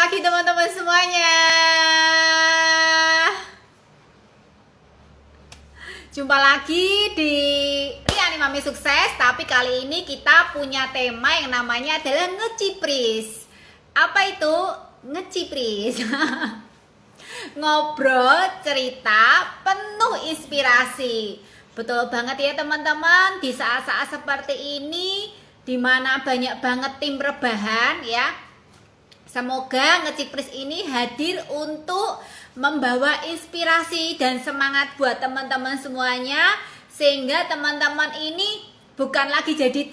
pagi teman-teman semuanya. Jumpa lagi di Riani Mami Sukses. Tapi kali ini kita punya tema yang namanya adalah ngecipris. Apa itu ngecipris? Ngobrol, cerita, penuh inspirasi. Betul banget ya teman-teman. Di saat-saat seperti ini, dimana banyak banget tim rebahan ya, semoga ngecipris ini hadir untuk membawa inspirasi dan semangat buat teman-teman semuanya, sehingga teman-teman ini bukan lagi jadi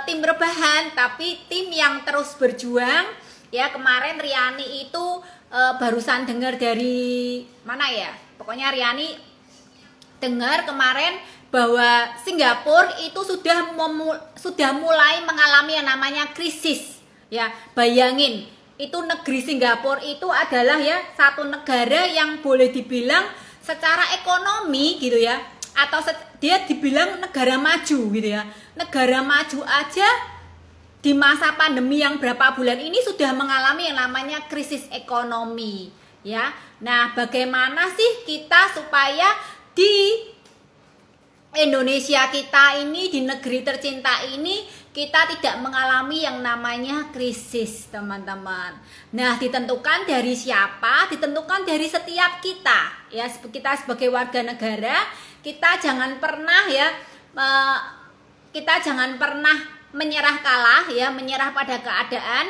tim rebahan, tapi tim yang terus berjuang ya. Kemarin Riani itu barusan dengar dari mana ya, pokoknya Riani dengar kemarin bahwa Singapura itu sudah mulai mengalami yang namanya krisis ya. Bayangin, itu negeri Singapura itu adalah ya satu negara yang boleh dibilang secara ekonomi gitu ya, atau dia dibilang negara maju gitu ya. Negara maju aja di masa pandemi yang berapa bulan ini sudah mengalami yang namanya krisis ekonomi ya. Nah, bagaimana sih kita supaya di Indonesia kita ini, di negeri tercinta ini, kita tidak mengalami yang namanya krisis, teman-teman. Nah, ditentukan dari siapa? Ditentukan dari setiap kita ya. Kita sebagai warga negara, kita jangan pernah ya, kita jangan pernah menyerah kalah ya, menyerah pada keadaan.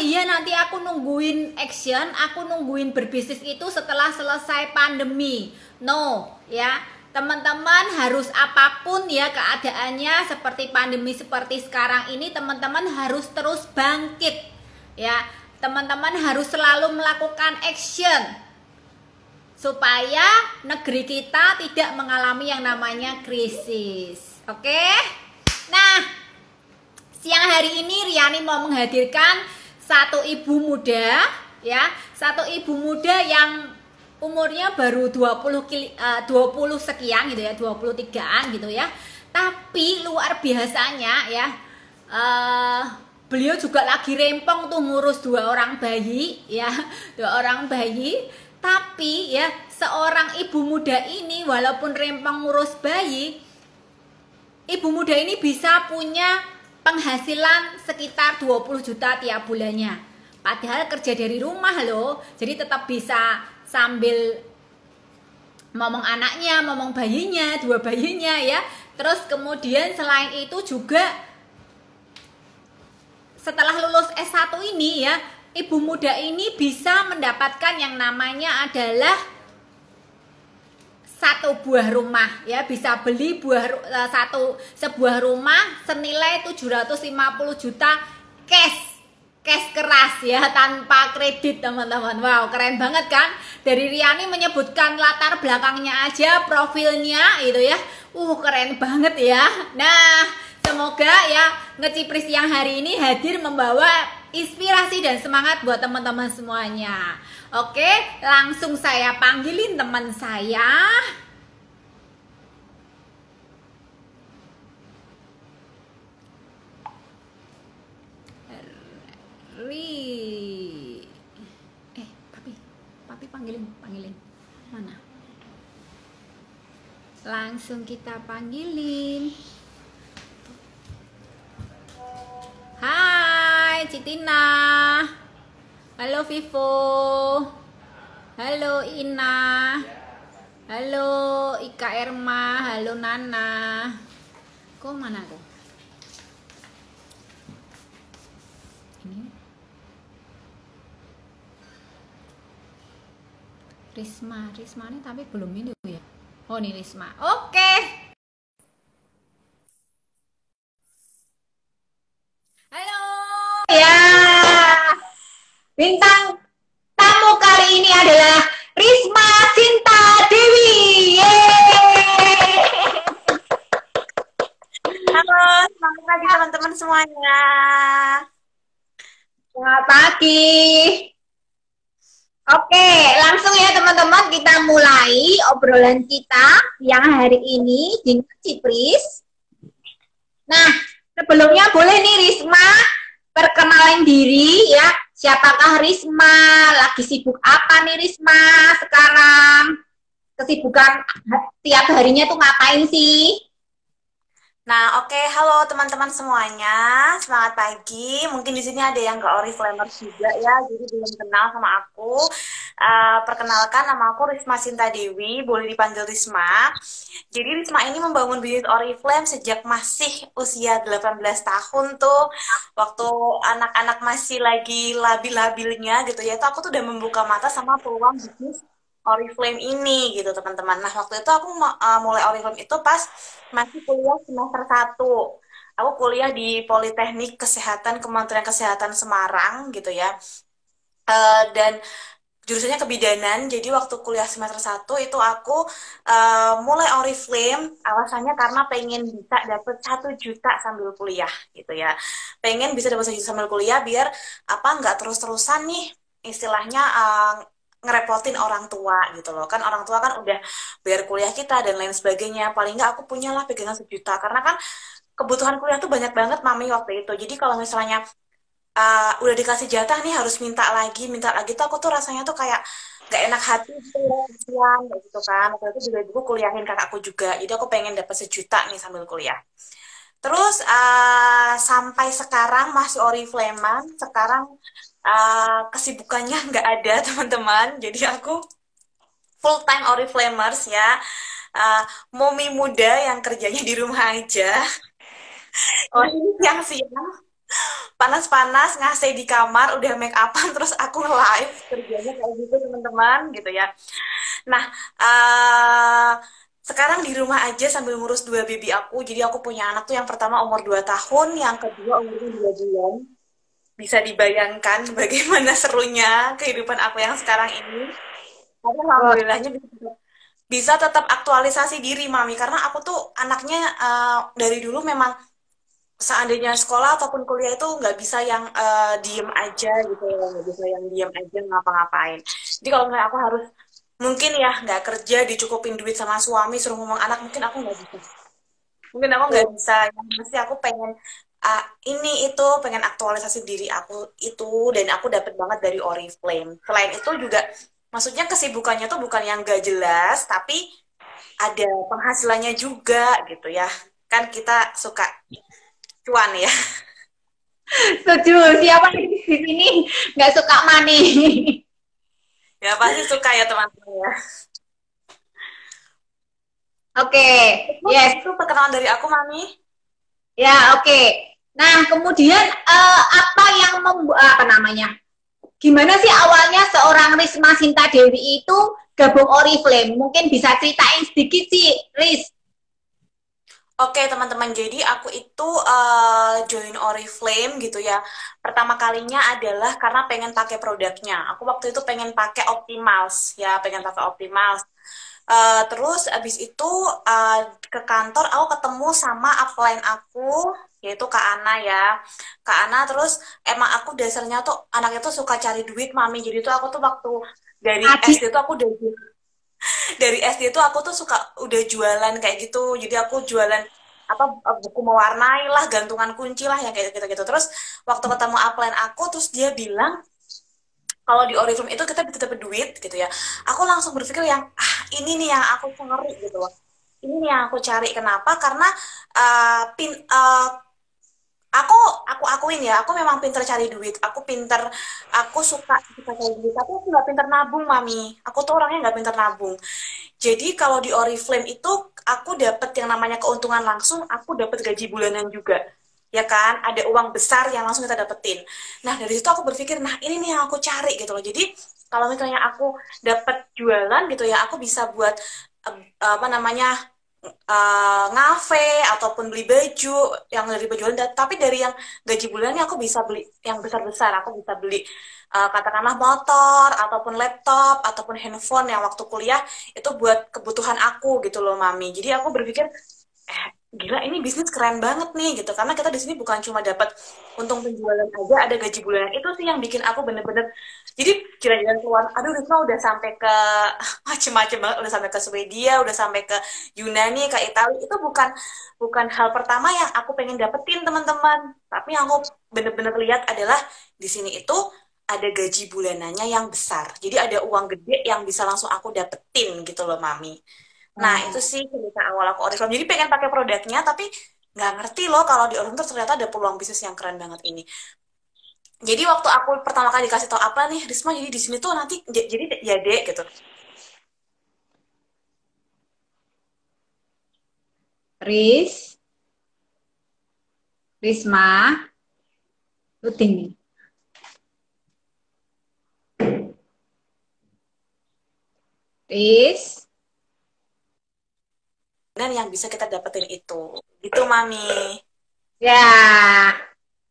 Iya, nanti aku nungguin action, aku nungguin berbisnis itu setelah selesai pandemi. No ya, teman-teman harus apapun ya keadaannya, seperti pandemi seperti sekarang ini, teman-teman harus terus bangkit ya. Teman-teman harus selalu melakukan action supaya negeri kita tidak mengalami yang namanya krisis. Oke? Nah, siang hari ini Riani mau menghadirkan satu ibu muda ya, satu ibu muda yang umurnya baru 20 sekian gitu ya, 23-an gitu ya. Tapi luar biasanya ya, beliau juga lagi rempong tuh ngurus 2 orang bayi ya, 2 orang bayi. Tapi ya, seorang ibu muda ini walaupun rempong ngurus bayi, ibu muda ini bisa punya penghasilan sekitar 20 juta tiap bulannya. Padahal kerja dari rumah loh. Jadi tetap bisa sambil ngomong anaknya, ngomong bayinya, 2 bayinya ya. Terus kemudian selain itu juga setelah lulus S1 ini ya, ibu muda ini bisa mendapatkan yang namanya adalah satu buah rumah ya, bisa beli sebuah rumah senilai 750 juta cash keras ya, tanpa kredit teman-teman. Wow, keren banget kan? Dari Riani menyebutkan latar belakangnya aja, profilnya itu ya, keren banget ya. Nah, semoga ya ngecipris yang hari ini hadir membawa inspirasi dan semangat buat teman-teman semuanya. Oke, langsung saya panggilin teman saya. Papi panggilin. Mana? Langsung kita panggilin. Hai, Citina. Halo Vivo. Halo Ina. Halo Ika Erma. Halo Nana. Kok mana kok? Ini Risma ini tapi belum ini ya. Oh, ini Risma. Oke. Halo. Ya. Bintang tamu kali ini adalah Risma Sinta Dewi. Yeay. Halo, selamat pagi teman-teman semuanya. Selamat pagi. Oke, langsung ya teman-teman, kita mulai obrolan kita yang hari ini di Ngecipris. Nah, sebelumnya boleh nih Risma perkenalan kenalin diri ya. Siapakah Risma? Lagi sibuk apa nih Risma sekarang? Kesibukan tiap harinya tuh ngapain sih? Nah, oke, halo teman-teman semuanya. Semangat pagi. Mungkin di sini ada yang nggak Oriflamers juga ya, jadi belum kenal sama aku. Perkenalkan, nama aku Risma Sinta Dewi, boleh dipanggil Risma. Jadi Risma ini membangun bisnis Oriflame sejak masih usia 18 tahun tuh. Waktu anak-anak masih lagi labil-labilnya gitu ya, itu aku tuh udah membuka mata sama peluang bisnis Oriflame ini gitu teman-teman. Nah, waktu itu aku mulai Oriflame itu pas masih kuliah semester 1. Aku kuliah di Politeknik Kesehatan Kementerian Kesehatan Semarang gitu ya. Dan jurusannya kebidanan. Jadi waktu kuliah semester 1 itu aku mulai Oriflame alasannya karena pengen bisa dapet 1 juta sambil kuliah gitu ya. Pengen bisa dapet 1 juta sambil kuliah biar apa nggak terus-terusan nih istilahnya ngerepotin orang tua gitu loh. Kan orang tua kan udah bayar kuliah kita dan lain sebagainya. Paling nggak aku punya lah pegangan 1 juta. Karena kan kebutuhan kuliah tuh banyak banget mami waktu itu. Jadi kalau misalnya udah dikasih jatah nih harus minta lagi tuh aku tuh rasanya tuh kayak gak enak hati gitu ya, kasihan kayak gitu kan. Waktu itu juga ibuku kuliahin kakakku juga. Jadi aku pengen dapat 1 juta nih sambil kuliah. Terus sampai sekarang masih Oriflame-an. Sekarang kesibukannya nggak ada teman-teman. Jadi aku full time Oriflamers ya. Momi muda yang kerjanya di rumah aja. Oh, ini siang-siang panas-panas ngasih di kamar udah make upan terus aku nge-live kerjanya kayak gitu teman-teman gitu ya. Nah, sekarang di rumah aja sambil ngurus 2 baby aku. Jadi aku punya anak tuh yang pertama umur 2 tahun, yang kedua umurnya 2 bulan. Bisa dibayangkan bagaimana serunya kehidupan aku yang sekarang ini. Tapi alhamdulillahnya bisa tetap aktualisasi diri mami karena aku tuh anaknya dari dulu memang seandainya sekolah ataupun kuliah itu nggak bisa yang diem aja gitu ya, nggak bisa yang diem aja ngapa-ngapain. Jadi kalau misalnya aku harus mungkin ya nggak kerja dicukupin duit sama suami suruh ngomong anak mungkin aku nggak bisa. Mungkin aku nggak bisa. Yang pasti aku pengen ini itu pengen aktualisasi diri aku itu dan aku dapet banget dari Oriflame. Selain itu juga maksudnya kesibukannya tuh bukan yang gak jelas tapi ada penghasilannya juga gitu ya. Kan kita suka cuan ya. Setuju. Siapa di sini nggak suka money? Ya pasti suka ya teman-teman ya. Oke, yes. Itu perkenalan dari aku, Mami. Ya, oke. Nah, kemudian apa yang apa namanya? Gimana sih awalnya seorang Risma Sinta Dewi itu gabung Oriflame? Mungkin bisa ceritain sedikit sih, Ris. Oke, teman-teman. Jadi aku itu join Oriflame gitu ya. Pertama kalinya adalah karena pengen pakai produknya. Aku waktu itu pengen pakai Optimals ya, pengen pakai Optimals. Terus abis itu ke kantor aku ketemu sama upline aku yaitu Kak Ana ya. Kak Ana terus emang aku dasarnya tuh anaknya tuh suka cari duit mami. Jadi tuh aku tuh waktu dari SD tuh aku udah dari SD tuh aku tuh suka udah jualan kayak gitu. Jadi aku jualan apa buku mewarnai lah, gantungan kunci lah yang kayak gitu-gitu. Terus waktu ketemu upline aku terus dia bilang kalau di Oriflame itu kita bisa dapat duit gitu ya. Aku langsung berpikir yang ini nih yang aku cari gitu loh. Ini nih yang aku cari. Kenapa? Karena aku akuin ya, aku memang pinter cari duit. Aku suka cari duit. Tapi aku nggak pinter nabung, mami. Aku tuh orangnya nggak pinter nabung. Jadi kalau di Oriflame itu aku dapat yang namanya keuntungan langsung. Aku dapat gaji bulanan juga. Ya kan, ada uang besar yang langsung kita dapetin. Nah, dari situ aku berpikir, nah ini nih yang aku cari gitu loh. Jadi, kalau misalnya aku dapat jualan gitu ya, aku bisa buat apa namanya ngafe ataupun beli baju yang dari penjualan, tapi dari yang gaji bulannya aku bisa beli yang besar-besar. Aku bisa beli katakanlah motor ataupun laptop ataupun handphone yang waktu kuliah itu buat kebutuhan aku gitu loh, mami. Jadi aku berpikir gila ini bisnis keren banget nih gitu, karena kita di sini bukan cuma dapat untung penjualan aja, ada gaji bulanan. Itu sih yang bikin aku bener-bener jadi jalan-jalan keluar, aduh Risma udah sampai ke macem-macem banget, udah sampai ke Swedia, udah sampai ke Yunani, ke Italia. Itu bukan bukan hal pertama yang aku pengen dapetin teman-teman, tapi yang aku bener-bener lihat adalah di sini itu ada gaji bulanannya yang besar, jadi ada uang gede yang bisa langsung aku dapetin gitu loh Mami. Nah, itu Oh, sih cerita awal aku Oriflame. Jadi pengen pakai produknya, tapi nggak ngerti loh kalau di Oriflame tuh ternyata ada peluang bisnis yang keren banget ini. Jadi waktu aku pertama kali dikasih tahu apa nih, Risma, jadi di sini tuh nanti jadi ya dek gitu. Riz, Risma, Luting nih. Riz, Dan yang bisa kita dapetin itu. Gitu, Mami. ya,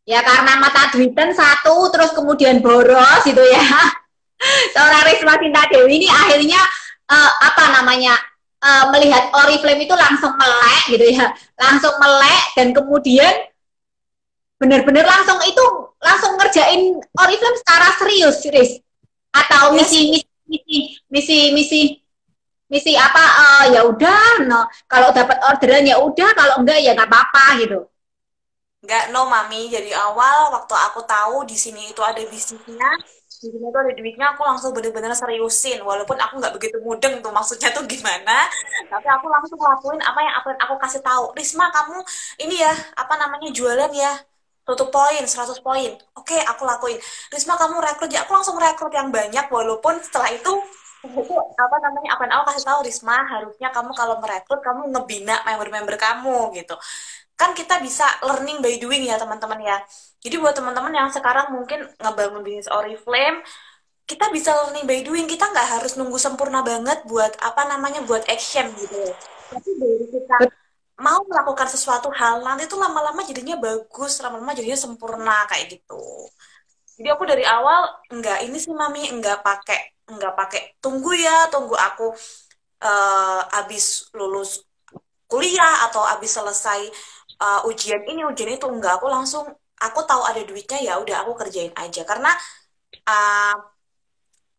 ya karena mata duiten satu, terus kemudian boros gitu ya. Seorang Risma Sinta Dewi ini akhirnya apa namanya melihat Oriflame itu langsung melek gitu ya, langsung melek dan kemudian benar-benar langsung itu langsung ngerjain Oriflame secara serius, Riz. Atau Yes, misi apa ya udah no kalau dapat orderan ya udah kalau enggak ya nggak apa-apa gitu. nggak no, Mami. Jadi awal waktu aku tahu di sini itu ada bisnisnya, di sini tuh ada duitnya, aku langsung bener-bener seriusin. Walaupun aku nggak begitu mudeng tuh maksudnya tuh gimana, tapi aku langsung ngelakuin apa yang aku kasih tahu. Risma, kamu ini ya, apa namanya, jualan ya, tutup poin, 100 poin. Oke, aku lakuin. Risma, kamu rekrut ya, aku langsung rekrut yang banyak. Walaupun setelah itu apa namanya, apa yang aku kasih tahu, Risma, harusnya kamu kalau merekrut kamu ngebina member-member kamu gitu. Kan kita bisa learning by doing ya teman-teman ya. Jadi buat teman-teman yang sekarang mungkin ngebangun bisnis Oriflame, kita bisa learning by doing. Kita nggak harus nunggu sempurna banget buat apa namanya, buat action gitu. Tapi dari kita mau melakukan sesuatu hal, nanti tuh lama-lama jadinya bagus, lama-lama jadinya sempurna kayak gitu. Jadi aku dari awal nggak ini sih Mami, nggak pakai tunggu ya, tunggu aku abis lulus kuliah atau abis selesai ujian itu, enggak. Aku langsung, aku tahu ada duitnya ya udah aku kerjain aja, karena uh,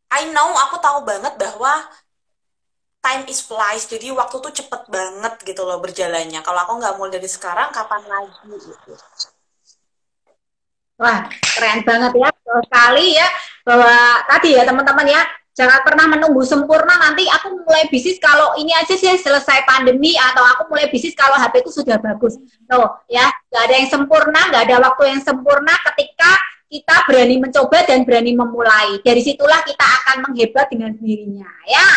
I know, aku tahu banget bahwa time is flies, jadi waktu tuh cepet banget gitu loh berjalannya. Kalau aku nggak mulai dari sekarang, kapan lagi gitu. Wah, keren banget ya. Betul sekali ya bahwa tadi ya teman-teman ya, jangan pernah menunggu sempurna nanti aku mulai bisnis kalau ini aja sih selesai pandemi atau aku mulai bisnis kalau HP ku sudah bagus. Tuh ya, nggak ada yang sempurna, nggak ada waktu yang sempurna ketika kita berani mencoba dan berani memulai. Dari situlah kita akan menghebat dengan sendirinya ya.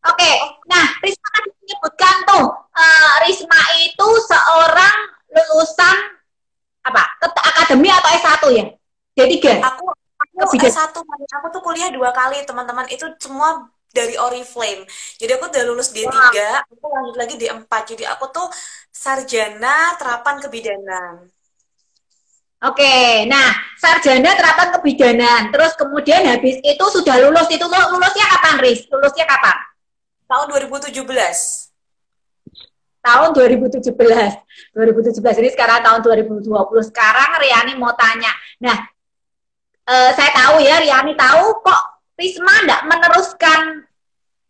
Oke, nah Risma tadi menyebutkan tuh Risma itu seorang lulusan apa? Akademi atau S1 ya? D3. Aku aku Kebijakan. S1, aku tuh kuliah 2 kali teman-teman, itu semua dari Oriflame. Jadi aku udah lulus Wah, D3, aku lanjut lagi D4. Jadi aku tuh sarjana terapan kebidanan. oke. Nah, sarjana terapan kebidanan. Terus kemudian habis itu sudah lulus itu lulusnya kapan, Riz? Lulusnya kapan? Tahun 2017. Tahun 2017. 2017 ini sekarang tahun 2020. Sekarang Riani mau tanya. Nah, saya tahu ya Riani tahu kok Risma enggak meneruskan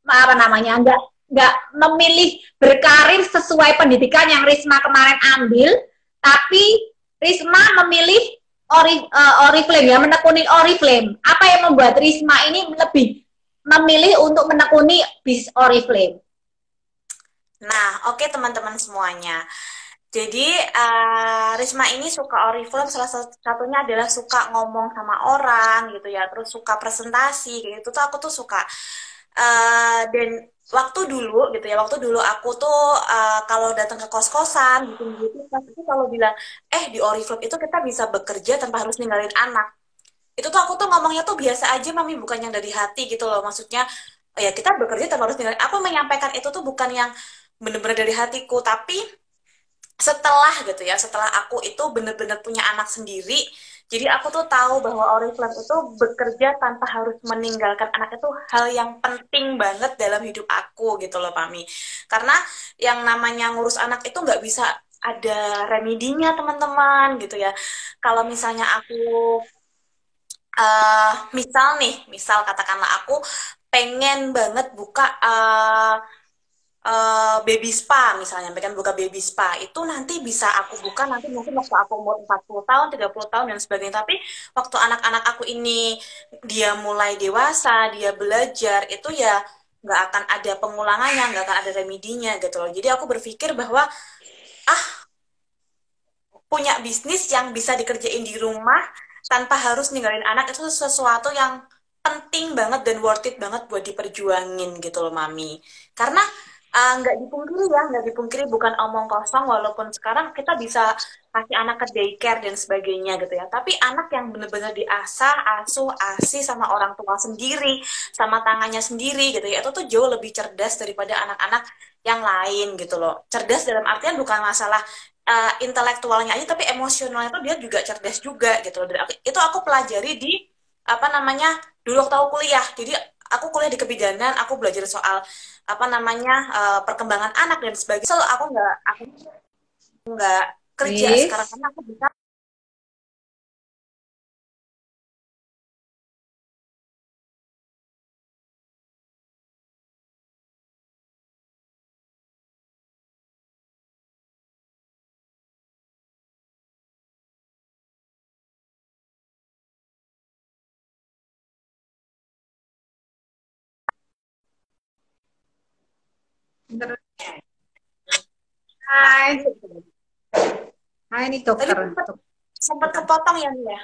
apa namanya nggak memilih berkarir sesuai pendidikan yang Risma kemarin ambil, tapi Risma memilih Oriflame ya, menekuni Oriflame. Apa yang membuat Risma ini lebih memilih untuk menekuni bis Oriflame? Nah, oke teman-teman semuanya. Jadi Risma ini suka Oriflame, salah satunya adalah suka ngomong sama orang gitu ya, terus suka presentasi kayak gitu tuh aku tuh suka. Dan waktu dulu aku tuh kalau datang ke kos-kosan gitu, pasti kalau bilang, di Oriflame itu kita bisa bekerja tanpa harus ninggalin anak. Itu tuh aku tuh ngomongnya tuh biasa aja Mami, bukan yang dari hati gitu loh. Maksudnya ya kita bekerja tanpa harus ninggalin. Aku menyampaikan itu tuh bukan yang bener-bener dari hatiku, tapi setelah gitu ya, setelah aku itu bener-bener punya anak sendiri, jadi aku tuh tahu bahwa Oriflame itu bekerja tanpa harus meninggalkan anak itu hal yang penting banget dalam hidup aku gitu loh, Pami. Karena yang namanya ngurus anak itu nggak bisa ada remedinya, teman-teman, gitu ya. Kalau misalnya aku misal katakanlah aku pengen banget buka baby spa misalnya, pengen buka baby spa, itu nanti bisa aku buka nanti mungkin waktu aku umur 40 tahun, 30 tahun dan sebagainya. Tapi waktu anak-anak aku ini dia mulai dewasa, dia belajar, itu ya nggak akan ada pengulangannya, nggak akan ada remedinya gitu loh. Jadi aku berpikir bahwa ah, punya bisnis yang bisa dikerjain di rumah tanpa harus ninggalin anak itu sesuatu yang penting banget dan worth it banget buat diperjuangin gitu loh, Mami. Karena nggak dipungkiri ya, nggak dipungkiri bukan omong kosong, walaupun sekarang kita bisa kasih anak ke daycare dan sebagainya gitu ya. Tapi anak yang benar-benar diasah, asuh, asih sama orang tua sendiri, sama tangannya sendiri gitu ya, itu tuh jauh lebih cerdas daripada anak-anak yang lain gitu loh. Cerdas dalam artian bukan masalah intelektualnya aja, tapi emosionalnya tuh dia juga cerdas juga gitu loh. Dan itu aku pelajari di apa namanya dulu waktu aku kuliah. Jadi aku kuliah di kebidanan, aku belajar soal apa namanya perkembangan anak dan sebagainya. So aku nggak kerja sekarang Riz, karena aku bisa. bentar. Nah, Hai, iya, gitu. hai ini Tadi dokter. sempat sempat Dokter. kepotong ya nih ya.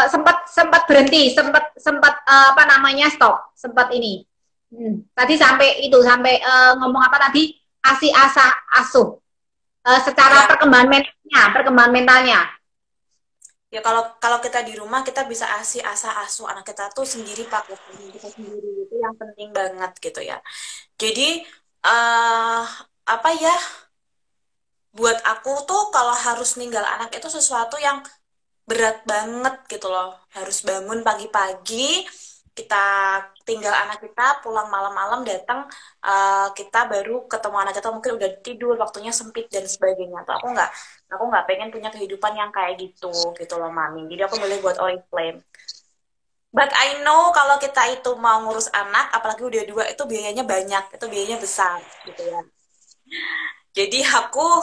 Sempat sempat berhenti, sempat sempat apa namanya stop, sempat ini. Tadi sampai itu sampai ngomong apa tadi? Asi asa asuh. Secara Ya, perkembangan mentalnya. ya kalau kalau kita di rumah kita bisa asih asah asuh anak kita tuh sendiri pakai tangan kita sendiri, itu yang penting banget gitu ya. Jadi eh apa ya, buat aku tuh kalau harus ninggal anak itu sesuatu yang berat banget gitu loh. Harus bangun pagi-pagi, kita tinggal anak kita, pulang malam-malam, datang kita baru ketemu anak kita mungkin udah tidur, waktunya sempit dan sebagainya. Tuh aku nggak pengen punya kehidupan yang kayak gitu loh, Mami. Jadi aku milih buat Oriflame. But I know kalau kita itu mau ngurus anak, apalagi udah dua, itu biayanya banyak, itu biayanya besar gitu ya. Jadi aku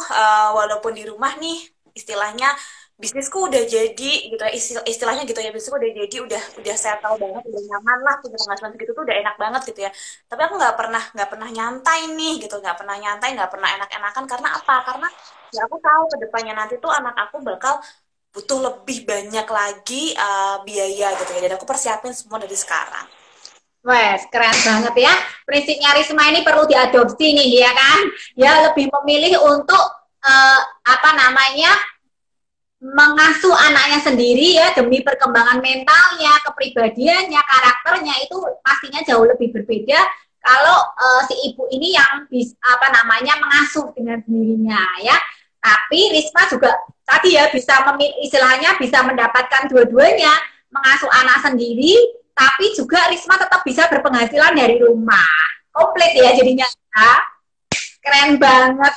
walaupun di rumah nih, istilahnya bisnisku udah jadi gitu ya, istilahnya gitu ya, bisnisku udah jadi, udah settle banget, udah nyaman lah, punya penghasilan segitu tuh udah enak banget gitu ya. Tapi aku nggak pernah nyantai nih gitu, nggak pernah nyantai, nggak pernah enak-enakan. Karena apa? Karena ya aku tahu ke depannya nanti tuh anak aku bakal butuh lebih banyak lagi biaya gitu ya, dan aku persiapin semua dari sekarang. Wes, keren banget ya. Prinsipnya Risma ini perlu diadopsi nih, ya kan? Ya lebih memilih untuk apa namanya mengasuh anaknya sendiri ya demi perkembangan mentalnya, kepribadiannya, karakternya itu pastinya jauh lebih berbeda kalau si ibu ini yang apa namanya mengasuh dengan sendirinya ya. Tapi Risma juga tadi ya bisa memilih istilahnya bisa mendapatkan dua-duanya, mengasuh anak sendiri tapi juga Risma tetap bisa berpenghasilan dari rumah. Komplit ya jadinya. Ya. Keren banget.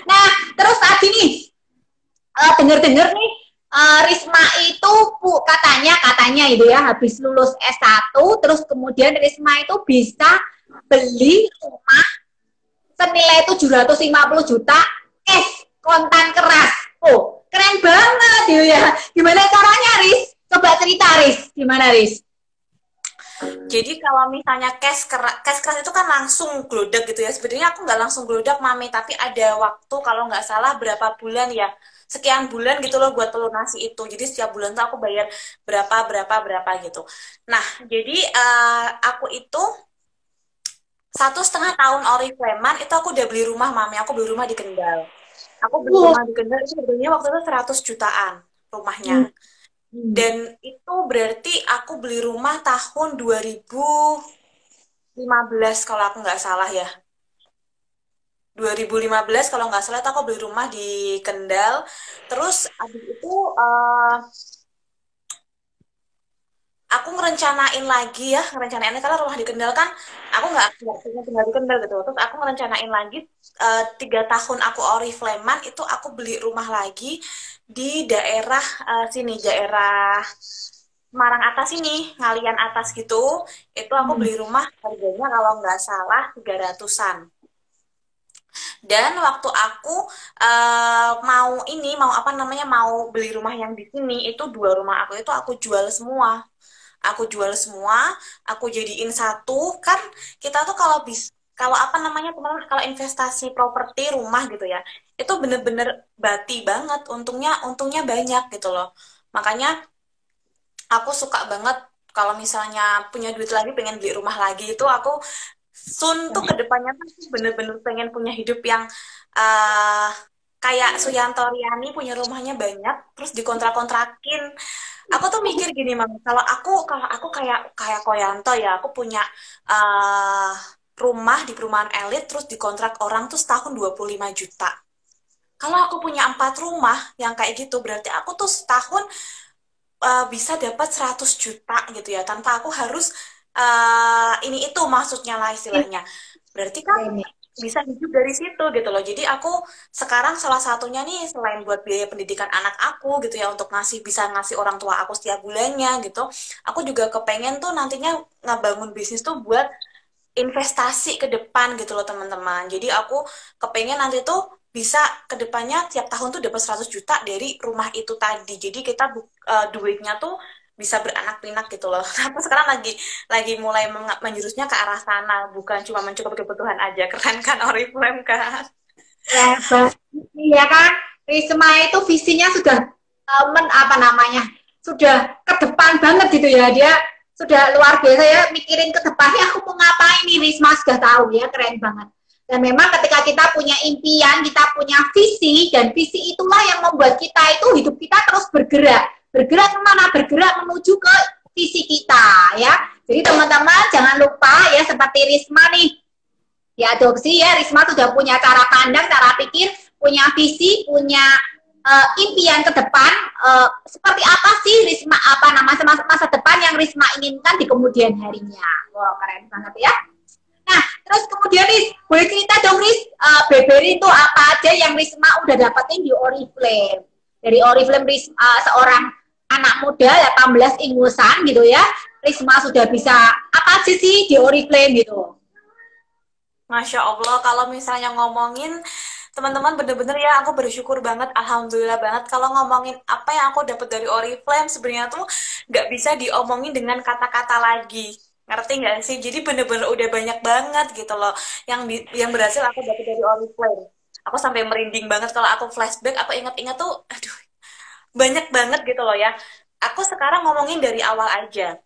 Nah, terus tadi nih dengar-dengar nih Risma itu katanya itu ya habis lulus S1 terus kemudian Risma itu bisa beli rumah senilai 750 juta cash kontan keras. Oh, keren banget ya. Gimana caranya, Riz? Coba cerita, Riz. Gimana, Riz? Jadi kalau misalnya cash keras itu kan langsung geludak gitu ya. Sebenarnya aku nggak langsung geludak, Mami, tapi ada waktu kalau nggak salah berapa bulan ya. Sekian bulan gitu loh buat pelunasi itu. Jadi setiap bulan tuh aku bayar berapa berapa berapa gitu. Nah, jadi aku itu 1,5 tahun Oriflame itu aku udah beli rumah, Mami. Aku beli rumah di Kendal. Aku beli Oh, rumah di Kendal itu sebenarnya waktu itu 100 jutaan rumahnya. hmm, hmm. Dan itu berarti aku beli rumah tahun 2015 kalau aku nggak salah ya. 2015 kalau nggak salah itu aku beli rumah di Kendal. Terus abis itu aku ngerencanain lagi ya, ngerencanain karena rumah di Kendal kan aku nggak punya tinggal di Kendal gitu. Terus aku ngerencanain lagi 3 tahun aku Oriflame-an itu aku beli rumah lagi di daerah sini, daerah Semarang atas ini, Ngalian atas gitu. Itu aku Hmm. beli rumah harganya kalau nggak salah 300-an. Dan waktu aku mau ini, mau apa namanya, mau beli rumah yang di sini, itu 2 rumah aku itu aku jual semua. Aku jual semua, aku jadiin satu. Kan kita tuh kalau kalau apa namanya teman, kalau investasi properti rumah gitu ya, itu bener-bener bati banget. Untungnya banyak gitu loh. Makanya aku suka banget kalau misalnya punya duit lagi pengen beli rumah lagi, itu aku Sun tuh ke depannya tuh bener-bener pengen punya hidup yang uh, kayak Suyanto Riani, punya rumahnya banyak terus dikontrak-kontrakin. Aku tuh mikir gini, Mam, kalau aku kayak kayak Koyanto ya, aku punya uh, rumah di perumahan elit terus dikontrak orang tuh setahun 25 juta. Kalau aku punya 4 rumah yang kayak gitu, berarti aku tuh setahun bisa dapat 100 juta gitu ya, tanpa aku harus ini itu maksudnya lah istilahnya. Berarti kan Ini. bisa hidup dari situ gitu loh. Jadi aku sekarang salah satunya nih, selain buat biaya pendidikan anak aku gitu ya, untuk bisa ngasih orang tua aku setiap bulannya gitu, aku juga kepengen tuh nantinya ngebangun bisnis tuh buat investasi ke depan gitu loh teman-teman. Jadi aku kepengen nanti tuh bisa ke depannya tiap tahun tuh dapat 100 juta dari rumah itu tadi. Jadi kita duitnya tuh bisa beranak pinak gitu loh. Aku sekarang lagi mulai menjurusnya ke arah sana, bukan cuma mencukupi kebutuhan aja. Keren kan Oriflame kan? Ya, iya kan, Risma itu visinya sudah apa namanya, sudah ke depan banget gitu ya, dia sudah luar biasa ya, mikirin ke depannya aku mau ngapain nih, Risma sudah tahu ya, keren banget. Dan memang ketika kita punya impian, kita punya visi, dan visi itulah yang membuat kita itu hidup kita terus bergerak kemana, bergerak menuju ke visi kita ya. Jadi teman-teman jangan lupa ya, seperti Risma nih, diadopsi ya, Risma sudah punya cara pandang, cara pikir, punya visi, punya impian ke depan, seperti apa sih Risma, apa nama masa depan yang Risma inginkan di kemudian harinya. Wow, keren banget ya. Nah, terus kemudian Riz, boleh cerita dong Riz, Beberi itu apa aja yang Risma udah dapetin di Oriflame. Dari Oriflame seorang anak muda 18 ingusan gitu ya, Risma sudah bisa apa aja sih di Oriflame gitu. Masya Allah, kalau misalnya ngomongin teman-teman, bener-bener ya aku bersyukur banget, alhamdulillah banget. Kalau ngomongin apa yang aku dapat dari Oriflame, sebenarnya tuh nggak bisa diomongin dengan kata-kata lagi. Ngerti nggak sih? Jadi bener-bener udah banyak banget gitu loh yang berhasil aku dapat dari Oriflame. Aku sampai merinding banget kalau aku flashback, aku ingat-ingat tuh, aduh, banyak banget gitu loh ya. Aku sekarang ngomongin dari awal aja.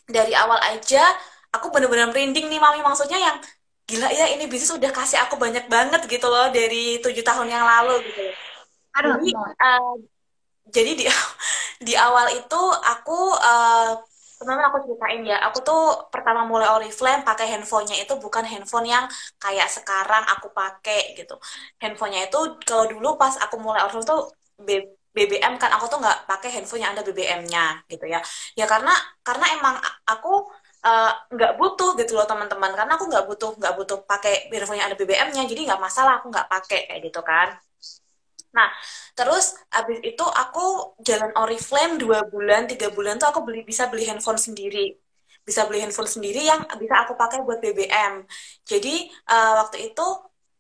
Dari awal aja, aku bener-bener merinding nih, Mami. Maksudnya yang gila ya, ini bisnis udah kasih aku banyak banget gitu loh dari 7 tahun yang lalu gitu. Aduh, Jadi, uh, jadi di di awal itu aku teman-teman aku ceritain ya, aku tuh pertama mulai Oriflame pakai handphonenya itu bukan handphone yang kayak sekarang aku pakai gitu. Handphonenya itu kalau dulu pas aku mulai Oriflame tuh BBM kan, aku tuh nggak pakai handphone yang ada BBM-nya gitu ya. Ya karena emang aku nggak butuh gitu loh teman-teman, karena aku nggak butuh pakai handphone yang ada BBM-nya, jadi nggak masalah aku nggak pakai kayak gitu kan. Nah, terus abis itu aku jalan Oriflame 2 bulan, 3 bulan tuh aku bisa beli handphone sendiri. Bisa beli handphone sendiri yang bisa aku pakai buat BBM. Jadi waktu itu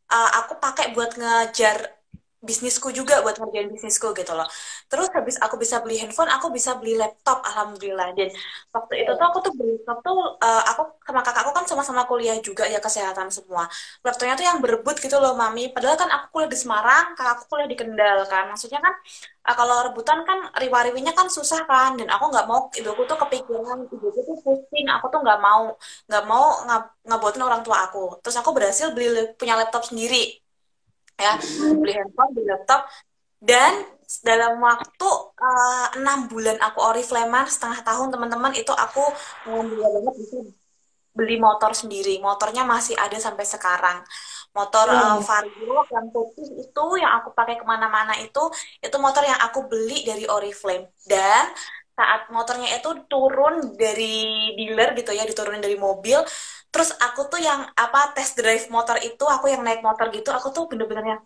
aku pakai buat ngejar bisnisku juga, buat ngerjain bisnisku gitu loh. Terus habis aku bisa beli handphone, aku bisa beli laptop, alhamdulillah. Dan waktu itu tuh aku tuh beli laptop tuh, aku sama kakakku kan sama-sama kuliah juga ya, kesehatan semua. Laptopnya tuh yang berebut gitu loh, Mami. Padahal kan aku kuliah di Semarang, kakakku kuliah di Kendal kan. Maksudnya kan kalau rebutan kan riwa-riwinya kan susah kan. Dan aku nggak mau ibuku tuh kepikiran, ibuku tuh pusing. Aku tuh nggak mau ngabutin orang tua aku. Terus aku berhasil punya laptop sendiri ya, beli handphone, beli laptop. Dan dalam waktu 6 bulan aku Oriflame, setengah tahun teman-teman, itu aku alhamdulillah banget bisa beli motor sendiri. Motornya masih ada sampai sekarang. Motor Oh. Vario yang putih itu yang aku pakai kemana-mana itu motor yang aku beli dari Oriflame. Dan saat motornya itu turun dari dealer gitu ya, diturunin dari mobil, terus aku tuh yang apa test drive motor itu, aku yang naik motor gitu, aku tuh bener-bener yang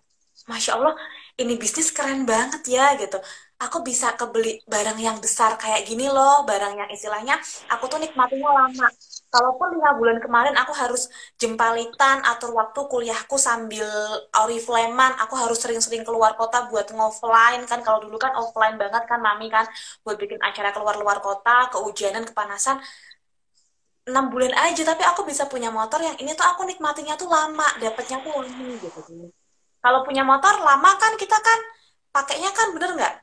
Masya Allah, ini bisnis keren banget ya gitu. Aku bisa kebeli barang yang besar kayak gini loh, barang yang istilahnya aku tuh nikmatinya lama. Kalaupun 5 bulan kemarin aku harus jempalitan, atur waktu kuliahku sambil oriflamean, aku harus sering-sering keluar kota buat ngoffline kan. Kalau dulu kan offline banget kan Mami kan, buat bikin acara keluar-luar kota, kehujanan, kepanasan. 6 bulan aja, tapi aku bisa punya motor yang ini tuh aku nikmatinya tuh lama, dapetnya tuh lama gitu. Kalau punya motor lama kan kita kan pakainya kan bener nggak?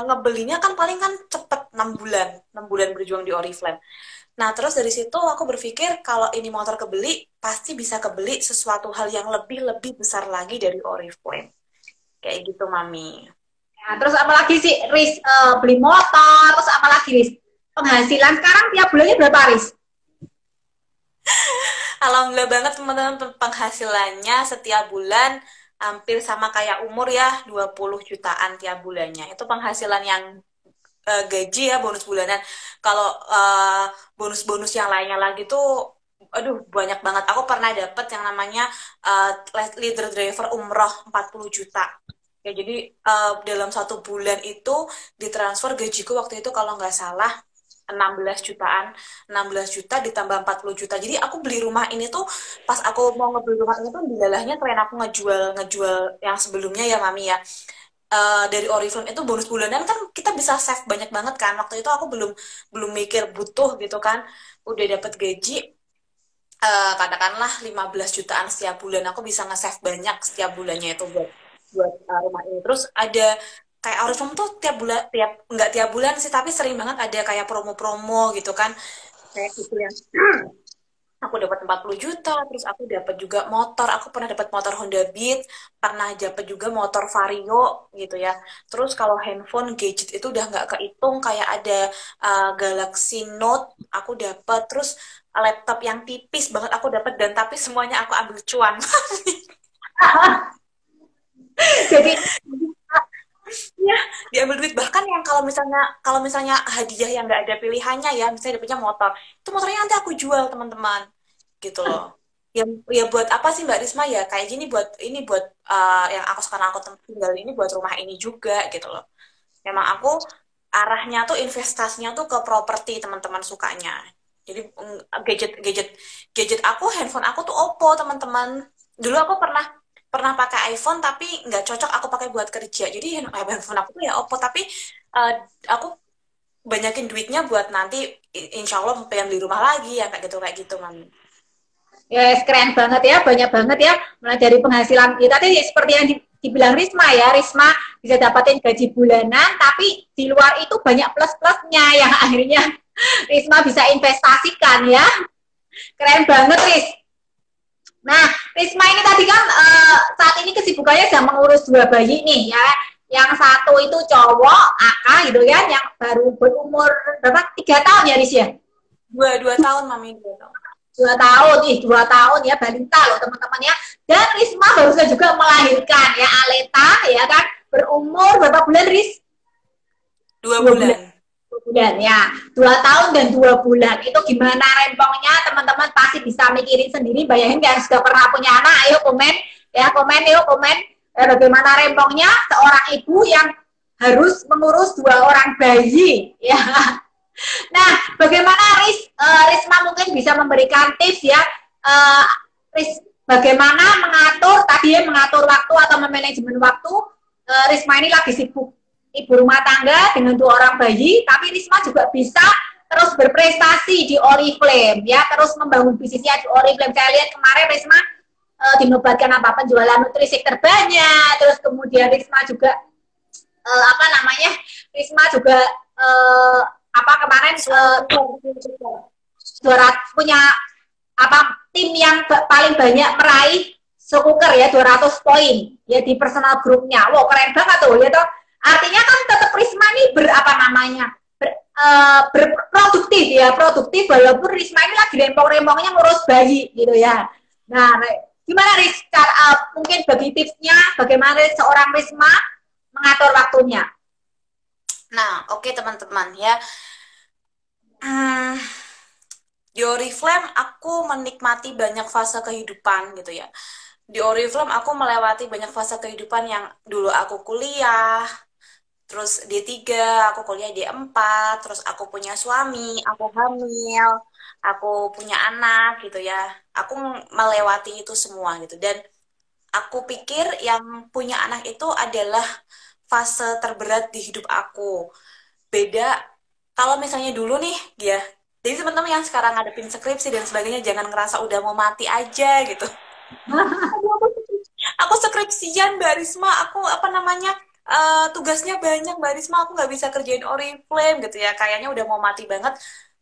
Ngebelinya kan paling kan cepet 6 bulan, 6 bulan berjuang di Oriflame. Nah terus dari situ aku berpikir kalau ini motor kebeli pasti bisa kebeli sesuatu hal yang lebih besar lagi dari Oriflame. Kayak gitu Mami. Nah, terus apa lagi sih, Riz? Beli motor, terus apa lagi, Riz? Penghasilan sekarang tiap bulannya berapa, Riz? Alhamdulillah banget teman-teman, penghasilannya setiap bulan hampir sama kayak umur ya, 20 jutaan tiap bulannya. Itu penghasilan yang gaji ya, bonus bulanan. Kalau bonus-bonus yang lainnya lagi tuh aduh banyak banget. Aku pernah dapet yang namanya leader driver umroh 40 juta. Ya jadi dalam 1 bulan itu ditransfer gajiku waktu itu kalau nggak salah 16 jutaan, 16 juta ditambah 40 juta. Jadi aku beli rumah ini tuh pas aku mau ngebeli rumah ini tuh dilalahnya tren aku ngejual ngejual yang sebelumnya ya Mami ya. Dari Oriflame itu bonus bulanan kan kita bisa save banyak banget kan. Waktu itu aku belum belum mikir butuh gitu kan. Udah dapat gaji katakanlah 15 jutaan setiap bulan, aku bisa nge-save banyak setiap bulannya itu buat buat rumah ini. Terus ada kayak Oriflame tuh tiap bulan, tiap nggak tiap bulan sih tapi sering banget ada kayak promo-promo gitu kan, kayak gitu yang aku dapat 40 juta, terus aku dapat juga motor, aku pernah dapat motor Honda Beat, pernah dapat juga motor Vario gitu ya. Terus kalau handphone gadget itu udah nggak kehitung, kayak ada Galaxy Note aku dapat, terus laptop yang tipis banget aku dapat, dan tapi semuanya aku ambil cuan. Jadi, Ya, diambil duit, bahkan yang kalau misalnya hadiah yang nggak ada pilihannya ya, misalnya dapetnya motor, itu motornya nanti aku jual teman-teman gitu loh. Ya buat apa sih Mbak Risma ya kayak gini, buat ini, buat yang aku sekarang aku tinggal ini, buat rumah ini juga gitu loh. Memang aku arahnya tuh investasinya tuh ke properti, teman-teman sukanya. Jadi gadget gadget gadget aku, handphone aku tuh Oppo teman-teman. Dulu aku pernah pernah pakai iPhone tapi nggak cocok aku pakai buat kerja. Jadi handphone aku tuh ya Oppo, tapi eh, aku banyakin duitnya buat nanti insya Allah pengen beli rumah lagi ya, kayak gitu Mami. ya keren banget ya, banyak banget ya. Mulai dari penghasilan kita tadi seperti yang dibilang Risma ya, Risma bisa dapatin gaji bulanan, tapi di luar itu banyak plus-plusnya yang akhirnya Risma bisa investasikan ya. Keren banget, Riz. Nah, Risma ini tadi kan saat ini kesibukannya sedang mengurus 2 bayi nih ya. Yang satu itu cowok, AK gitu kan, yang baru berumur berapa? 3 tahun ya, Riz ya? Dua tahun Mami, 2 tahun. 2 tahun nih, 2 tahun ya, balita loh teman-teman ya. Dan Risma barusan juga melahirkan ya, Aleta ya kan, berumur berapa bulan, Riz? 2 bulan. Dua bulan. 2 bulan ya, 2 tahun dan 2 bulan. Itu gimana rempongnya, teman-teman pasti bisa mikirin sendiri. Bayangin yang sudah pernah punya anak, ayo komen ya, komen yuk, komen bagaimana rempongnya seorang ibu yang harus mengurus 2 orang bayi ya. Nah, bagaimana Risma mungkin bisa memberikan tips ya, bagaimana mengatur tadi ya, mengatur waktu atau memanajemen waktu. Risma ini lagi sibuk ibu rumah tangga dengan 2 orang bayi, tapi Risma juga bisa terus berprestasi di Oriflame ya, terus membangun bisnisnya di Oriflame. Saya lihat kemarin Risma dinobatkan apa, penjualan nutrisi terbanyak, terus kemudian Risma juga Risma juga apa kemarin juara, punya apa tim yang paling banyak meraih sekuker ya, 200 poin ya di personal grupnya. Wow, keren banget tuh ya toh. Artinya kan tetap Risma ini berproduktif ya, produktif walaupun Risma ini lagi rempong-rempongnya ngurus bayi gitu ya. Nah, gimana Riz? Mungkin bagi tipsnya bagaimana seorang Risma mengatur waktunya? Nah, oke teman-teman ya. Hmm, di Oriflame aku menikmati banyak fase kehidupan gitu ya. Di Oriflame aku melewati banyak fase kehidupan yang dulu aku kuliah, terus D3, aku kuliah D4, terus aku punya suami, aku hamil, aku punya anak gitu ya. Aku melewati itu semua gitu. Dan aku pikir yang punya anak itu adalah fase terberat di hidup aku. Beda kalau misalnya dulu nih, ya. Jadi teman-teman yang sekarang ngadepin skripsi dan sebagainya jangan ngerasa udah mau mati aja gitu. Aduh, aku skripsian Mbak Risma, aku apa namanya tugasnya banyak Mbak Risma, aku nggak bisa kerjain Oriflame gitu ya, kayaknya udah mau mati banget.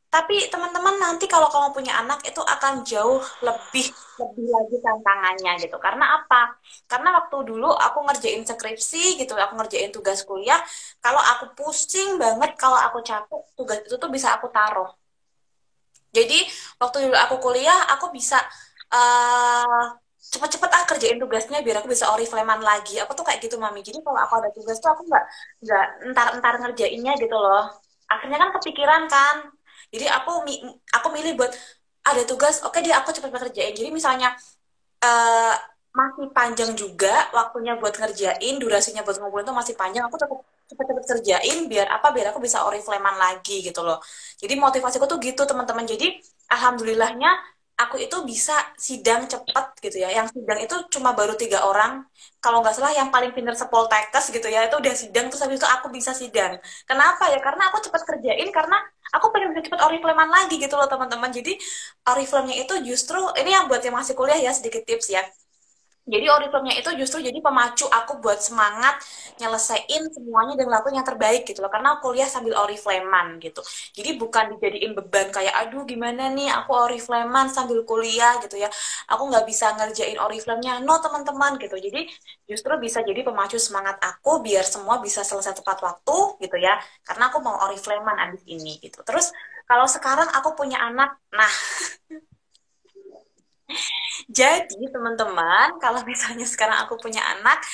Tapi teman-teman nanti kalau kamu punya anak itu akan jauh lebih lebih lagi tantangannya gitu. Karena apa? Karena waktu dulu aku ngerjain skripsi gitu, aku ngerjain tugas kuliah, kalau aku pusing banget, kalau aku capek, tugas itu tuh bisa aku taruh. Jadi waktu dulu aku kuliah, aku bisa uh, cepet-cepet kerjain tugasnya biar aku bisa orifleman lagi. Aku tuh kayak gitu mami. Jadi kalau aku ada tugas tuh aku nggak entar-entar ngerjainnya gitu loh. Akhirnya kan kepikiran kan. Jadi aku milih buat ada tugas, oke deh aku cepet-cepet kerjain. Jadi misalnya eh, masih panjang juga waktunya buat ngerjain, durasinya buat ngumpulin tuh masih panjang, aku tetap cepet-cepet kerjain biar apa? Biar aku bisa orifleman lagi gitu loh. Jadi motivasiku tuh gitu teman-teman. Jadi alhamdulillahnya aku itu bisa sidang cepet gitu ya. Yang sidang itu cuma baru 3 orang. Kalau nggak salah yang paling pinter sepoltekkes gitu ya, itu udah sidang terus habis itu aku bisa sidang. Kenapa ya? Karena aku cepet kerjain karena aku pengen bisa cepet orifleman lagi gitu loh teman-teman. Jadi Oriflame-nya itu justru, ini yang buat yang masih kuliah ya, sedikit tips ya. Jadi Oriflame-nya itu justru jadi pemacu aku buat semangat nyelesain semuanya dan ngelakuin yang terbaik gitu loh. Karena aku kuliah sambil Oriflame-an gitu. Jadi bukan dijadiin beban kayak, aduh gimana nih aku Oriflame-an sambil kuliah gitu ya. Aku nggak bisa ngerjain Oriflame-nya. No teman-teman gitu. Jadi justru bisa jadi pemacu semangat aku biar semua bisa selesai tepat waktu gitu ya. Karena aku mau Oriflame-an abis ini gitu. Terus kalau sekarang aku punya anak, nah jadi teman-teman, kalau misalnya sekarang aku punya anak,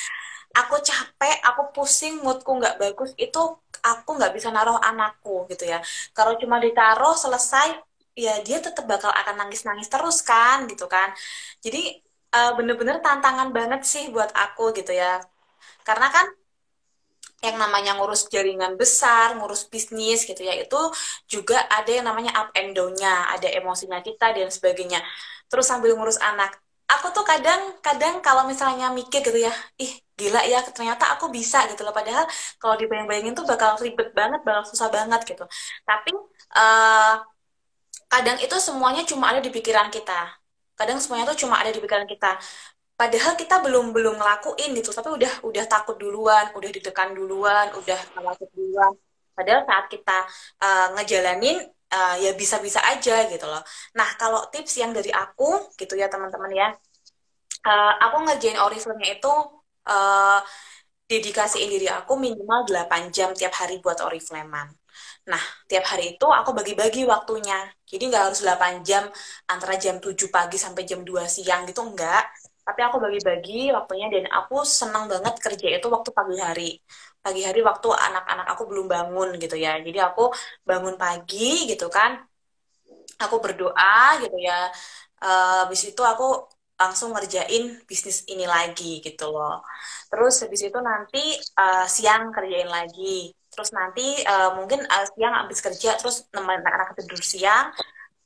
aku capek, aku pusing, moodku nggak bagus, itu aku nggak bisa naruh anakku gitu ya. Kalau cuma ditaruh selesai, ya dia tetap bakal akan nangis-nangis terus kan gitu kan. Jadi bener-bener tantangan banget sih buat aku gitu ya. Karena kan yang namanya ngurus jaringan besar, ngurus bisnis gitu ya, itu juga ada yang namanya up and down-nya, ada emosinya kita dan sebagainya. Terus sambil ngurus anak, aku tuh kadang-kadang kalau misalnya mikir gitu ya, ih gila ya ternyata aku bisa gitu loh. Padahal kalau dibayang-bayangin tuh bakal ribet banget, bakal susah banget gitu. Tapi eh, kadang itu semuanya cuma ada di pikiran kita. Kadang semuanya tuh cuma ada di pikiran kita. Padahal kita belum belum ngelakuin gitu, tapi udah takut duluan, udah ditekan duluan, udah khawatir duluan. Padahal saat kita ngejalanin ya bisa-bisa aja gitu loh. Nah, kalau tips yang dari aku gitu ya teman-teman ya, aku ngerjain Oriflame-nya itu uh, dedikasiin diri aku minimal 8 jam tiap hari buat Oriflame-an. Nah, tiap hari itu aku bagi-bagi waktunya. Jadi nggak harus 8 jam antara jam 7 pagi sampai jam 2 siang gitu, enggak. Tapi aku bagi-bagi waktunya dan aku senang banget kerja itu waktu pagi hari. Pagi hari waktu anak-anak aku belum bangun gitu ya. Jadi aku bangun pagi gitu kan. Aku berdoa gitu ya. Habis itu aku langsung ngerjain bisnis ini lagi gitu loh. Terus habis itu nanti siang kerjain lagi. Terus nanti mungkin siang habis kerja terus nemenin anak-anak tidur siang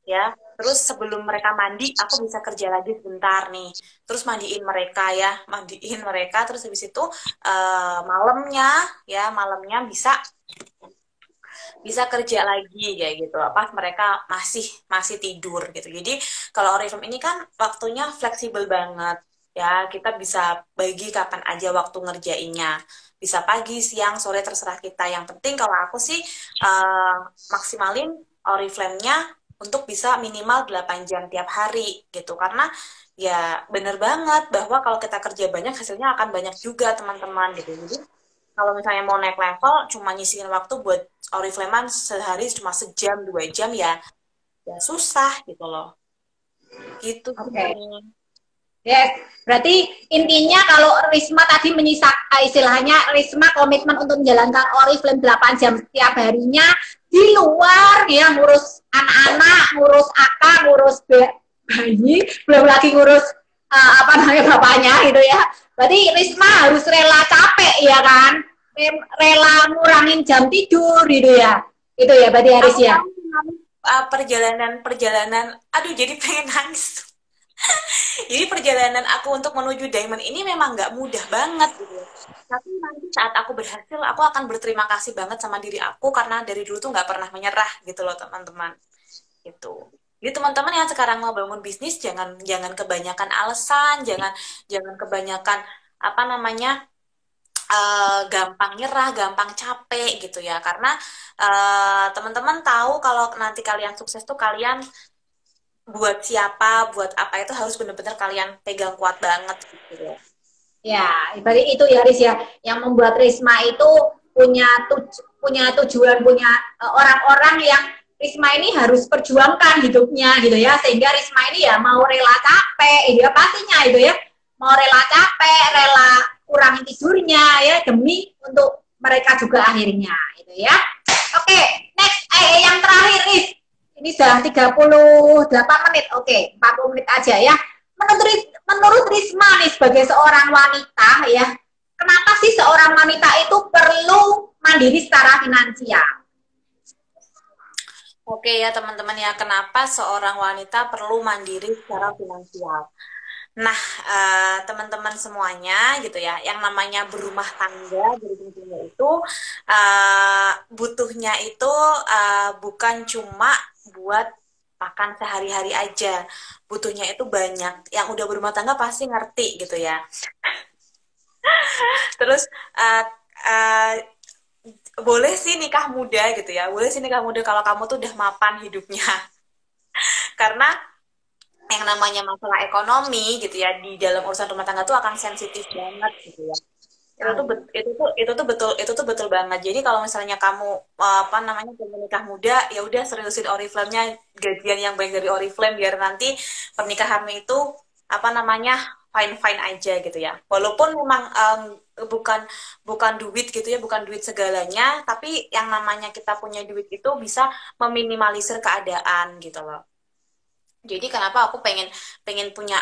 ya. Terus sebelum mereka mandi aku bisa kerja lagi sebentar nih. Terus mandiin mereka ya, mandiin mereka terus habis itu malamnya ya, malamnya bisa bisa kerja lagi kayak gitu pas mereka masih masih tidur gitu. Jadi kalau Oriflame ini kan waktunya fleksibel banget ya, kita bisa bagi kapan aja waktu ngerjainnya, bisa pagi siang sore terserah kita. Yang penting kalau aku sih uh, maksimalin Oriflame-nya untuk bisa minimal 8 jam tiap hari gitu, karena ya bener banget bahwa kalau kita kerja banyak hasilnya akan banyak juga teman-teman gitu. Jadi kalau misalnya mau naik level, cuma nyisihin waktu buat Oriflame sehari cuma sejam, 2 jam ya, ya susah gitu loh. Gitu sih, Oke. Mami. Yes, berarti intinya kalau Risma tadi istilahnya Risma komitmen untuk menjalankan Oriflame 8 jam setiap harinya di luar ya, ngurus anak-anak, ngurus akak, ngurus bayi, belum lagi ngurus apa namanya bapaknya gitu ya. Berarti Risma harus rela capek ya kan, rela ngurangin jam tidur gitu ya. Itu ya berarti Haris Aku ya. tahu perjalanan, aduh jadi pengen nangis. Jadi perjalanan aku untuk menuju diamond ini memang nggak mudah banget gitu. Tapi nanti saat aku berhasil, aku akan berterima kasih banget sama diri aku karena dari dulu tuh nggak pernah menyerah gitu loh teman-teman. Gitu. Jadi teman-teman yang sekarang mau bangun bisnis jangan kebanyakan alasan, jangan kebanyakan apa namanya gampang nyerah, gampang capek gitu ya. Karena teman-teman tahu kalau nanti kalian sukses tuh kalian buat siapa, buat apa itu harus benar-benar kalian pegang kuat banget gitu ya. Ya, berarti itu ya Riz ya, yang membuat Risma itu punya tujuan, punya orang-orang yang Risma ini harus perjuangkan hidupnya gitu ya, sehingga Risma ini ya mau rela capek, ya pastinya itu ya, mau rela capek, rela kurangi tidurnya ya demi untuk mereka juga akhirnya gitu ya. Oke, next yang terakhir Riz. Ini sudah 38 menit. Oke, 40 menit aja ya. Menurut Risma nih sebagai seorang wanita ya, kenapa sih seorang wanita itu perlu mandiri secara finansial? Oke ya teman-teman ya, kenapa seorang wanita perlu mandiri secara finansial? Nah, teman-teman semuanya gitu ya, yang namanya berumah tangga, berumah tangga itu butuhnya itu bukan cuma buat makan sehari-hari aja, butuhnya itu banyak. Yang udah berumah tangga pasti ngerti gitu ya. Terus boleh sih nikah muda gitu ya, boleh sih nikah muda kalau kamu tuh udah mapan hidupnya. Karena yang namanya masalah ekonomi gitu ya di dalam urusan rumah tangga tuh akan sensitif banget gitu ya. Itu tuh betul banget. Jadi kalau misalnya kamu apa namanya pengen nikah muda, ya udah seriusin Oriflame-nya, gajian yang baik dari Oriflame biar nanti pernikahanmu itu apa namanya fine aja gitu ya. Walaupun memang bukan bukan duit gitu ya, bukan duit segalanya, tapi yang namanya kita punya duit itu bisa meminimalisir keadaan gitu loh. Jadi kenapa aku pengen punya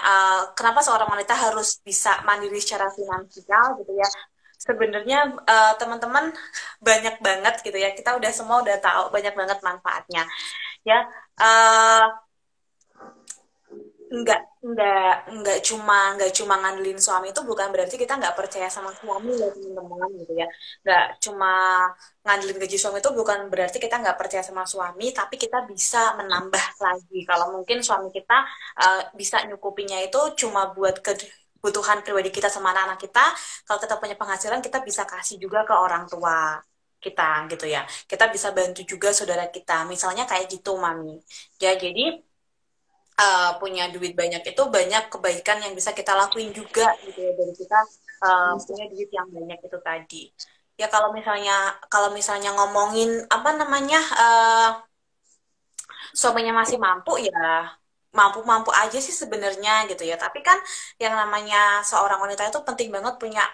kenapa seorang wanita harus bisa mandiri secara finansial gitu ya. Sebenarnya teman-teman banyak banget gitu ya. Kita udah semua udah tahu banyak banget manfaatnya. Ya, nggak cuma ngandelin suami itu bukan berarti kita nggak percaya sama suami ya teman-teman gitu ya. Nggak cuma ngandelin gaji suami itu bukan berarti kita nggak percaya sama suami, tapi kita bisa menambah lagi. Kalau mungkin suami kita bisa nyukupinya itu cuma buat kebutuhan pribadi kita sama anak-anak kita. Kalau kita punya penghasilan kita bisa kasih juga ke orang tua kita gitu ya. Kita bisa bantu juga saudara kita. Misalnya kayak gitu, Mami. Ya, jadi punya duit banyak itu banyak kebaikan yang bisa kita lakuin juga gitu ya dari kita punya duit yang banyak itu tadi. Ya kalau misalnya ngomongin apa namanya suaminya masih mampu ya mampu-mampu aja sih sebenarnya gitu ya. Tapi kan yang namanya seorang wanita itu penting banget punya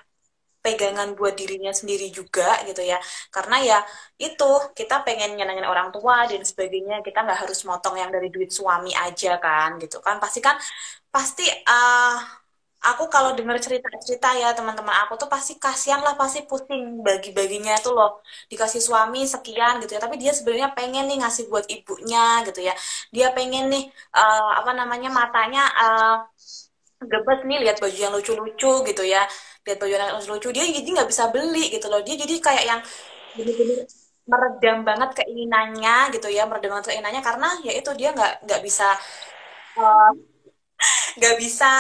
pegangan buat dirinya sendiri juga gitu ya, karena ya itu kita pengen nyenengin orang tua dan sebagainya, kita nggak harus motong yang dari duit suami aja kan gitu kan. Pasti aku kalau dengar cerita-cerita ya teman-teman aku tuh pasti kasihan lah, pasti pusing bagi-baginya tuh loh, dikasih suami sekian gitu ya, tapi dia sebenarnya pengen nih ngasih buat ibunya gitu ya, dia pengen nih apa namanya matanya gebet nih lihat baju yang lucu-lucu gitu ya, lihat baju yang lucu-lucu dia jadi nggak bisa beli gitu loh, dia jadi kayak yang bener-bener meredam banget keinginannya gitu ya, meredam banget keinginannya karena ya itu dia nggak bisa eh, nggak bisa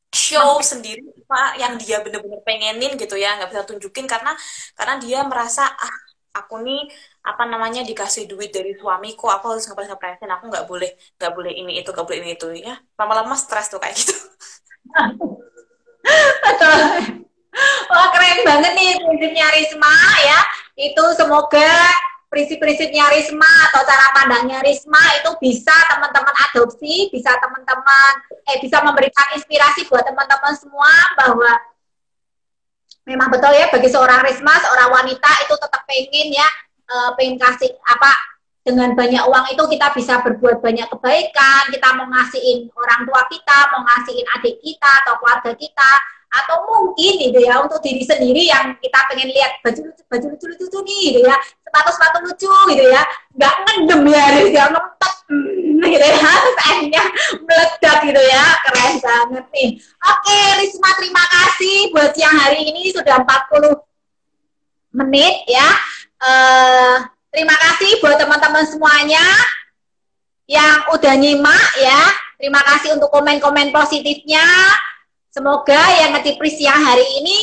show sendiri apa yang dia bener-bener pengenin gitu ya, nggak bisa tunjukin karena dia merasa aku nih apa namanya dikasih duit dari suamiku, aku harus ngepres-ngepresin, aku nggak boleh ini itu, nggak boleh ini itu ya, lama-lama stres tuh kayak gitu. Betul. Wah keren banget nih prinsipnya Risma ya. Itu semoga prinsip-prinsipnya Risma atau cara pandangnya Risma itu bisa teman-teman adopsi, bisa teman-teman bisa memberikan inspirasi buat teman-teman semua bahwa memang betul ya bagi seorang Risma, seorang wanita itu tetap pengen ya pengen kasih apa dengan banyak uang itu kita bisa berbuat banyak kebaikan, kita mau ngasihin orang tua kita, mau ngasihin adik kita atau keluarga kita, atau mungkin gitu ya untuk diri sendiri yang kita pengen lihat baju lucu nih gitu ya, sepatu lucu gitu ya, nggak ngendem ya gitu ya, ngempet gitu ya, terus akhirnya meledak gitu ya, keren banget nih. Oke Risma, terima kasih buat siang hari ini sudah 40 menit ya. Terima kasih buat teman-teman semuanya yang udah nyimak ya. Terima kasih untuk komen-komen positifnya. Semoga yang ngecipris siang hari ini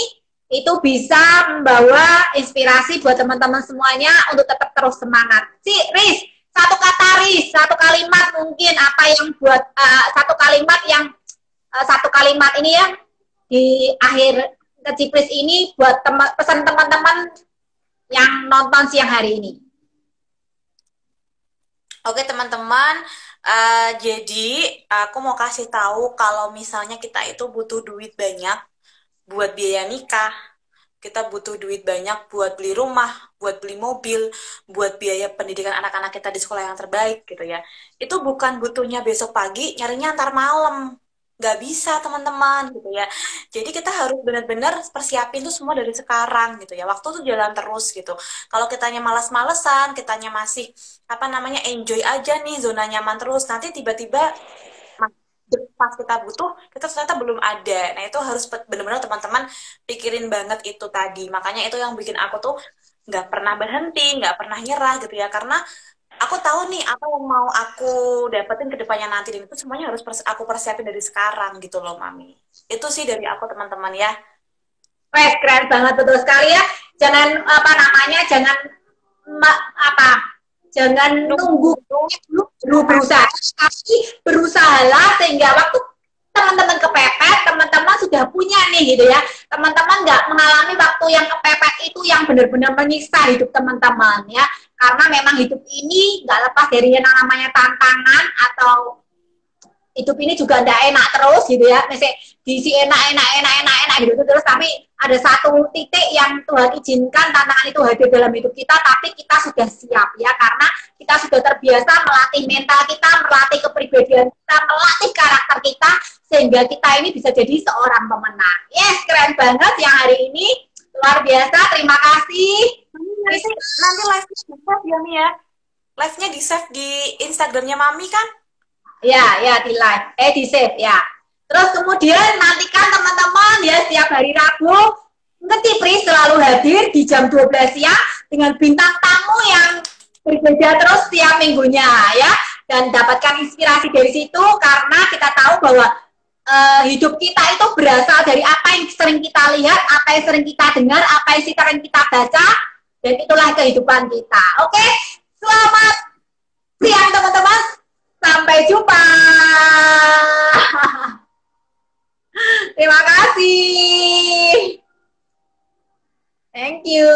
itu bisa membawa inspirasi buat teman-teman semuanya untuk tetap terus semangat. Riz, satu kata Riz, satu kalimat mungkin apa yang buat satu kalimat ini ya di akhir ngecipris ini buat pesan teman-teman yang nonton siang hari ini. Oke teman-teman, jadi aku mau kasih tahu kalau misalnya kita itu butuh duit banyak buat biaya nikah, kita butuh duit banyak buat beli rumah, buat beli mobil, buat biaya pendidikan anak-anak kita di sekolah yang terbaik gitu ya. Itu bukan butuhnya besok pagi, nyarinya antar malam. Nggak bisa teman-teman gitu ya. Jadi kita harus benar-benar persiapin tuh semua dari sekarang gitu ya. Waktu tuh jalan terus gitu. Kalau kitanya malas-malesan, kitanya masih apa namanya enjoy aja nih zona nyaman terus, nanti tiba-tiba pas kita butuh kita ternyata belum ada. Nah itu harus benar-benar teman-teman pikirin banget itu tadi. Makanya itu yang bikin aku tuh nggak pernah berhenti, nggak pernah nyerah gitu ya, karena aku tahu nih apa yang mau aku dapetin ke depannya nanti, dan itu semuanya harus aku persiapin dari sekarang gitu loh Mami. Itu sih dari aku teman-teman ya. Wes, keren banget, betul sekali ya. Jangan jangan nunggu dulu berusaha, tapi berusahalah sehingga waktu teman-teman kepepet, teman-teman sudah punya nih gitu ya. Teman-teman nggak mengalami waktu yang kepepet itu yang benar-benar menyiksa hidup teman-teman ya. Karena memang hidup ini nggak lepas dari yang namanya tantangan, atau hidup ini juga nggak enak terus gitu ya. Misalnya diisi enak gitu terus, tapi ada satu titik yang Tuhan izinkan tantangan itu hadir dalam hidup kita, tapi kita sudah siap ya, karena kita sudah terbiasa melatih mental kita, melatih kepribadian kita, melatih karakter kita, sehingga kita ini bisa jadi seorang pemenang. Yes, keren banget yang hari ini, luar biasa, terima kasih. Nanti live-nya di-save ya Mi ya. Live-nya di-save di Instagramnya Mami kan? Ya di live, di save ya. Terus kemudian nantikan teman-teman ya setiap hari Rabu Ngecipris selalu hadir di jam 12 siang dengan bintang tamu yang berbeda terus setiap minggunya ya, dan dapatkan inspirasi dari situ, karena kita tahu bahwa hidup kita itu berasal dari apa yang sering kita lihat, apa yang sering kita dengar, apa yang sering kita baca, dan itulah kehidupan kita. Oke, selamat siang teman-teman, sampai jumpa. Terima kasih. Thank you.